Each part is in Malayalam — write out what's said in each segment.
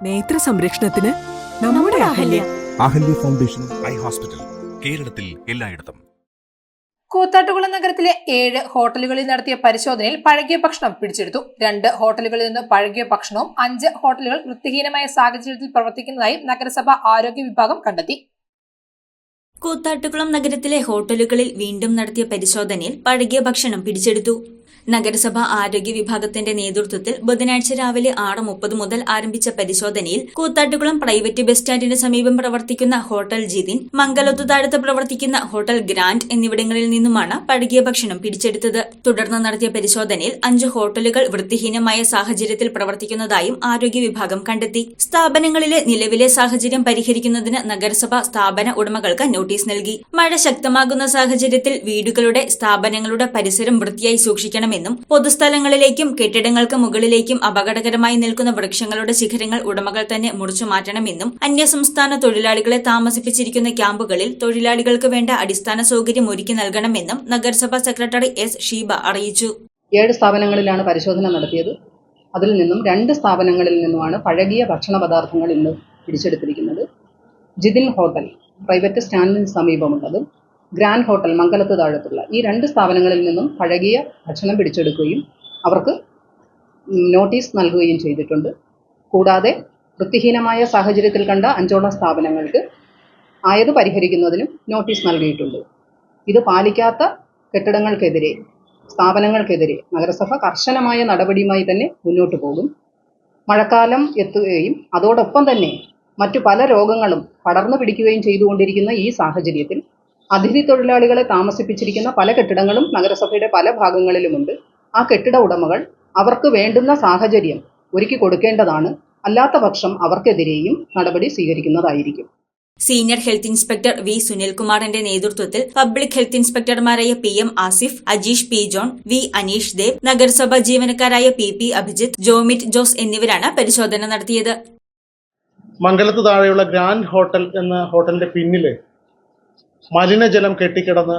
നേത്ര സംരക്ഷണത്തിന് നമ്മുടെ Ahalya. Ahalya foundation eye hospital, കേരളത്തിൽ എല്ലായിടത്തും. കൂത്താട്ടുകുളം നഗരത്തിലെ 7 ഹോട്ടലുകളിൽ നടത്തിയ പരിശോധനയിൽ പഴകിയ ഭക്ഷണം പിടിച്ചെടുത്തു. 2 ഹോട്ടലുകളിൽ നിന്ന് പഴകിയ ഭക്ഷണവും 5 ഹോട്ടലുകൾ വൃത്തിഹീനമായ സാഹചര്യത്തിൽ പ്രവർത്തിക്കുന്നതായി നഗരസഭ ആരോഗ്യ വിഭാഗം കണ്ടെത്തി. കൂത്താട്ടുകുളം നഗരത്തിലെ ഹോട്ടലുകളിൽ വീണ്ടും നടത്തിയ പരിശോധനയിൽ പഴകിയ ഭക്ഷണം പിടിച്ചെടുത്തു. നഗരസഭ ആരോഗ്യ വിഭാഗത്തിന്റെ നേതൃത്വത്തിൽ ബുധനാഴ്ച രാവിലെ 6:30 മുതൽ ആരംഭിച്ച പരിശോധനയിൽ കൂത്താട്ടുകുളം പ്രൈവറ്റ് ബസ് സ്റ്റാൻഡിന് സമീപം പ്രവർത്തിക്കുന്ന ഹോട്ടൽ ജിതിൻ, മംഗലത്തുതാഴത്ത് പ്രവർത്തിക്കുന്ന ഹോട്ടൽ ഗ്രാൻഡ് എന്നിവിടങ്ങളിൽ നിന്നുമാണ് പഴകിയ ഭക്ഷണം പിടിച്ചെടുത്തത്. തുടർന്ന് നടത്തിയ പരിശോധനയിൽ 5 ഹോട്ടലുകൾ വൃത്തിഹീനമായ സാഹചര്യത്തിൽ പ്രവർത്തിക്കുന്നതായും ആരോഗ്യ വിഭാഗം കണ്ടെത്തി. സ്ഥാപനങ്ങളിലെ നിലവിലെ സാഹചര്യം പരിഹരിക്കുന്നതിന് നഗരസഭ സ്ഥാപന ഉടമകൾക്ക് നോട്ടീസ് നൽകി. മഴ ശക്തമാകുന്ന സാഹചര്യത്തിൽ വീടുകളുടെ, സ്ഥാപനങ്ങളുടെ പരിസരം വൃത്തിയായി സൂക്ഷിക്കണം ും പൊതുസ്ഥലങ്ങളിലേക്കും കെട്ടിടങ്ങൾക്ക് മുകളിലേക്കും അപകടകരമായി നിൽക്കുന്ന വൃക്ഷങ്ങളുടെ ശിഖരങ്ങൾ ഉടമകൾ തന്നെ മുറിച്ചു മാറ്റണമെന്നും അന്യസംസ്ഥാന തൊഴിലാളികളെ താമസിപ്പിച്ചിരിക്കുന്ന ക്യാമ്പുകളിൽ തൊഴിലാളികൾക്ക് വേണ്ട അടിസ്ഥാന സൗകര്യം ഒരുക്കി നൽകണമെന്നും നഗരസഭാ സെക്രട്ടറി എസ് ഷീബ അറിയിച്ചു. 7 സ്ഥാപനങ്ങളിലാണ് പരിശോധന നടത്തിയത്. അതിൽ നിന്നും 2 സ്ഥാപനങ്ങളിൽ നിന്നുമാണ് പഴകിയ ഭക്ഷണ പദാർത്ഥങ്ങൾ ഇന്ന് പിടിച്ചെടുത്തിരിക്കുന്നത്. ജിതിൻ ഹോട്ടൽ പ്രൈവറ്റ് സ്റ്റാൻഡിന് സമീപമുള്ളത്, ഗ്രാൻഡ് ഹോട്ടൽ മംഗലത്ത് താഴത്തുള്ള ഈ 2 സ്ഥാപനങ്ങളിൽ നിന്നും പഴകിയ ഭക്ഷണം പിടിച്ചെടുക്കുകയും അവർക്ക് നോട്ടീസ് നൽകുകയും ചെയ്തിട്ടുണ്ട്. കൂടാതെ വൃത്തിഹീനമായ സാഹചര്യത്തിൽ കണ്ട 5 സ്ഥാപനങ്ങൾക്ക് ആയത് പരിഹരിക്കുന്നതിനും നോട്ടീസ് നൽകിയിട്ടുണ്ട്. ഇത് പാലിക്കാത്ത കെട്ടിടങ്ങൾക്കെതിരെ, സ്ഥാപനങ്ങൾക്കെതിരെ നഗരസഭ കർശനമായ നടപടിയുമായി തന്നെ മുന്നോട്ട് പോകും. മഴക്കാലം എത്തുകയും അതോടൊപ്പം തന്നെ മറ്റു പല രോഗങ്ങളും പടർന്നു പിടിക്കുകയും ചെയ്തുകൊണ്ടിരിക്കുന്ന ഈ സാഹചര്യത്തിൽ അതിഥി തൊഴിലാളികളെ താമസിപ്പിച്ചിരിക്കുന്ന പല കെട്ടിടങ്ങളും നഗരസഭയുടെ പല ഭാഗങ്ങളിലുമുണ്ട്. ആ കെട്ടിട ഉടമകൾ അവർക്ക് വേണ്ടുന്ന സാഹചര്യം ഒരുക്കി കൊടുക്കേണ്ടതാണ്. അല്ലാത്ത പക്ഷം അവർക്കെതിരെയും നടപടി സ്വീകരിക്കുന്നതായിരിക്കും. സീനിയർ ഹെൽത്ത് ഇൻസ്പെക്ടർ വി സുനിൽകുമാറിന്റെ നേതൃത്വത്തിൽ പബ്ലിക് ഹെൽത്ത് ഇൻസ്പെക്ടർമാരായ PM Asif, Ajeesh P John, V Aneesh Dev, നഗരസഭാ ജീവനക്കാരായ PP അഭിജിത്ത്, ജോമിറ്റ് ജോസ് എന്നിവരാണ് പരിശോധന നടത്തിയത്. മംഗലത്ത് താഴെയുള്ള ഗ്രാൻഡ് ഹോട്ടൽ എന്ന ഹോട്ടലിന്റെ പിന്നില് മലിനജലം കെട്ടിക്കിടന്ന്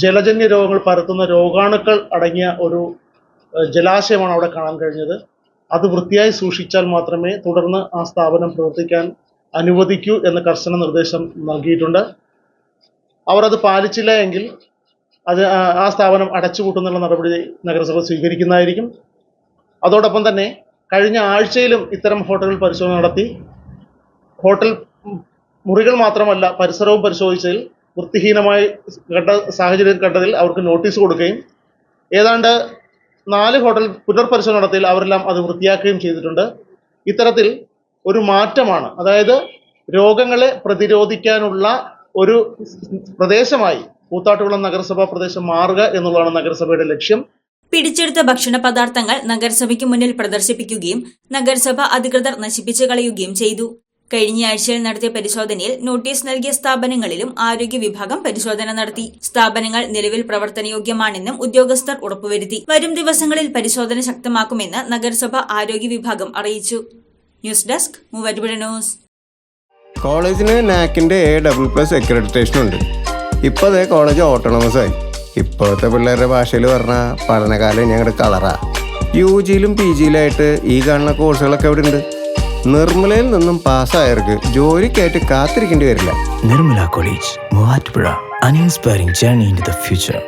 ജലജന്യ രോഗങ്ങൾ പരത്തുന്ന രോഗാണുക്കൾ അടങ്ങിയ ഒരു ജലാശയമാണ് അവിടെ കാണാൻ കഴിഞ്ഞത്. അത് വൃത്തിയായി സൂക്ഷിച്ചാൽ മാത്രമേ തുടർന്ന് ആ സ്ഥാപനം പ്രവർത്തിക്കാൻ അനുവദിക്കൂ എന്ന കർശന നിർദ്ദേശം നൽകിയിട്ടുണ്ട്. അവർ അത് പാലിച്ചില്ല എങ്കിൽ ആ സ്ഥാപനം അടച്ചുപൂട്ടുന്നുള്ള നടപടി നഗരസഭ സ്വീകരിക്കുന്നതായിരിക്കും. അതോടൊപ്പം തന്നെ കഴിഞ്ഞ ആഴ്ചയിലും ഇത്തരം ഹോട്ടലുകൾ പരിശോധന നടത്തി. ഹോട്ടൽ മുറികൾ മാത്രമല്ല പരിസരവും പരിശോധിച്ചതിൽ വൃത്തിഹീനമായി സാഹചര്യം കണ്ടതിൽ അവർക്ക് നോട്ടീസ് കൊടുക്കുകയും ഏതാണ്ട് 4 ഹോട്ടൽ പുനർപരിശോധന നടത്തിയിൽ അവരെല്ലാം അത് വൃത്തിയാക്കുകയും ചെയ്തിട്ടുണ്ട്. ഇത്തരത്തിൽ ഒരു മാറ്റമാണ്, അതായത് രോഗങ്ങളെ പ്രതിരോധിക്കാനുള്ള ഒരു പ്രദേശമായി കൂത്താട്ടുകുളം നഗരസഭാ പ്രദേശം മാറുക എന്നുള്ളതാണ് നഗരസഭയുടെ ലക്ഷ്യം. പിടിച്ചെടുത്ത ഭക്ഷണ പദാർത്ഥങ്ങൾ നഗരസഭയ്ക്ക് മുന്നിൽ പ്രദർശിപ്പിക്കുകയും നഗരസഭ അധികൃതർ നശിപ്പിച്ചു കളയുകയും ചെയ്തു. കഴിഞ്ഞ ആഴ്ചയിൽ നടത്തിയ പരിശോധനയിൽ നോട്ടീസ് നൽകിയ സ്ഥാപനങ്ങളിലും ആരോഗ്യ വിഭാഗം പരിശോധന നടത്തി. സ്ഥാപനങ്ങൾ നിലവിൽ പ്രവർത്തനയോഗ്യമാണെന്നും ഉദ്യോഗസ്ഥർ ഉറപ്പുവരുത്തി. വരും ദിവസങ്ങളിൽ പരിശോധന ശക്തമാക്കുമെന്ന് നഗരസഭ ആരോഗ്യ വിഭാഗം അറിയിച്ചു. News desk Muvattupuzha news. കോളേജിന് നാക്കിന്റെ A++ അക്രഡിറ്റേഷൻ ഉണ്ട്. ഇപ്പൊ അതേ കോളേജ് ഓട്ടോണമസ് ആയി. ഇപ്പോഴത്തെ പിള്ളേരുടെ ഭാഷയിൽ പറഞ്ഞാൽ പഠനകാലം ഞങ്ങളുടെ കളറാ. UGയിലും PGയിലായിട്ട് ഈ കാണുന്ന കോഴ്സുകളൊക്കെ അവിടെ ഉണ്ട്. നിർമ്മലയിൽ നിന്നും പാസ്സായവർക്ക് ജോലിക്കായിട്ട് കാത്തിരിക്കേണ്ടി വരില്ല. Nirmala college, Muvattupuzha. An inspiring journey into the future.